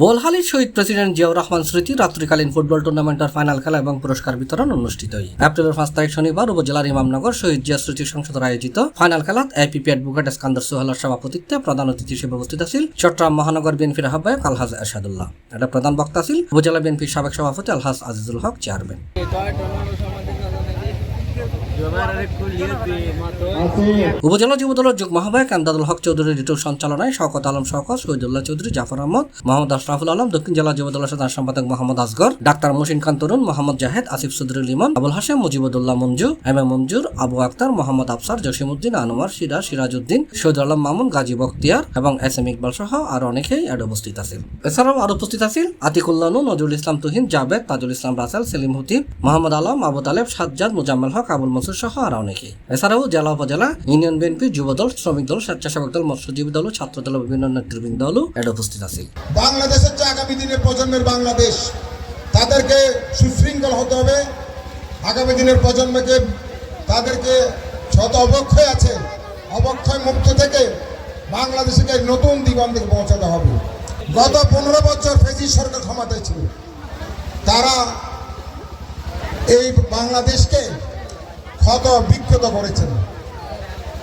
বোলহালির শহীদ president Ziaur Rahman স্মৃতি রাত্রিকালীন football টুর্নামেন্টের final খেলা এবং পুরস্কার বিতরণ অনুষ্ঠিত হয়। এপ্রিলের 5 তারিখ শনিবার উপজেলার ইমামনগর শহীদ জিয়া স্মৃতি সংসদের আয়োজিত ফাইনাল খেলাত এপিপি অ্যাডভোকেট স্কান্দার সোহেলের সভাপতিত্বে প্রধান অতিথি হিসেবে উপস্থিত ছিল চট্টগ্রাম মহানগর বিএনপির আহ্বায়ক আলহাজ এরশাদুল্লাহ। এটা প্রধান বক্তা ছিল উপজেলা বিএনপির সাবেক সভাপতি আলহাজ আজিজুল হক চেয়ারম্যান। উপজেলা যুবদলের যুগ্ম আহ্বায়ক এমদাদুল হক চৌধুরী রিটুর সঞ্চালনায় শওকত আলম শওকত, শহীদুল্লাহ চৌধুরী, জাফর আহমদ, মোহাম্মদ আশরাফুল আলম, দক্ষিণ জেলা যুবদলের সাধারণ সম্পাদক Mohammad Asgar, doctor Muhsin Khan Tarun, Mohammad Zahed, Asif Chowdhury Limon, Abul Hashem, মুজিবুদ্দৌলা Manju, M A মঞ্জুর, আবু আক্তার, মোহাম্মদ আফসার, জসিমউদ্দিন, আনোয়ার, সিরাজউদ্দিন, শহীদ আলম মামুন, গাজী বখতিয়ার এবং এস এম ইকবাল সহ আরো অনেকেই এড উপস্থিত আছেন। এছাড়াও আরো উপস্থিত আছেন আতিকুল্লাহ নূর, নজরুল ইসলাম তুহিন, জাবেদ, তাজুল ইসলাম রাসেল, সেলিম হুতিব, মোহাম্মদ আলম, আবু তালেব, সাজ্জাদ, মুজাম্মেল হক, আবুল মনসুর সহ আরো অনেকে। এছাড়াও জেলা উপজেলা ইউনিয়ন বিএনপি, যুবদল, শ্রমিক দল, স্বেচ্ছাসেবক দল, মৎস্যজীবী দল, ছাত্র দল, বিভিন্ন নেতৃবৃন্দ দলও এড উপস্থিত আছে। বাংলাদেশের যে আগামী দিনের প্রজন্মের বাংলাদেশ, তাদেরকে সুশৃঙ্খল হতে হবে। আগামী দিনের প্রজন্মকে তাদেরকে যত অবক্ষয় আছে, অবক্ষয় মুক্ত থেকে বাংলাদেশকে নতুন দিগন্তে পৌঁছাতে হবে। গত 15 বছর ফেসিস্ট সরকার ক্ষমতায় ছিল, তারা এই বাংলাদেশকে ক্ষত বিক্ষত করেছেন।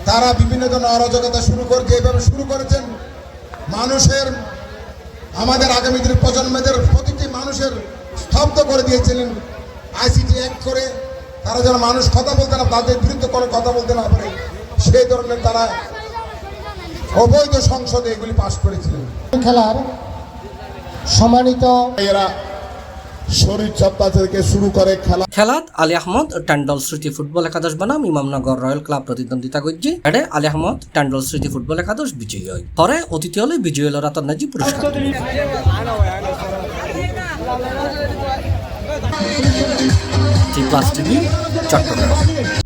তারা বিভিন্ন ধরনের অরাজকতা যেভাবে শুরু করেছেন, আমাদের আগামী দিনের প্রজন্মদের প্রতিটি মানুষের স্তব্ধ করে দিয়েছিলেন। আইসিটি অ্যাক্ট করে তারা যেন মানুষ কথা বলতে না, তাদের বিরুদ্ধে কোনো কথা বলতে না পারে, সেই ধরনের তারা অবৈধ সংসদে এগুলি পাশ করেছিলেন। খেলার সম্মানিত এরা শরীর চর্চা থেকে শুরু করে খেলাত আলী আহমদ ট্যান্ডল স্মৃতি ফুটবল একাদশ বনাম ইমামনগর রয়্যাল ক্লাব প্রতিদ্বন্দ্বিতা করছে। এডে আলী আহমদ ট্যান্ডল স্মৃতি ফুটবল একাদশ বিজয়ী হয়। পরে অতিথি হলে বিজয়ী হল রাতার নাজি পুরস্কার। টি প্লাস টিভি, চট্টগ্রাম।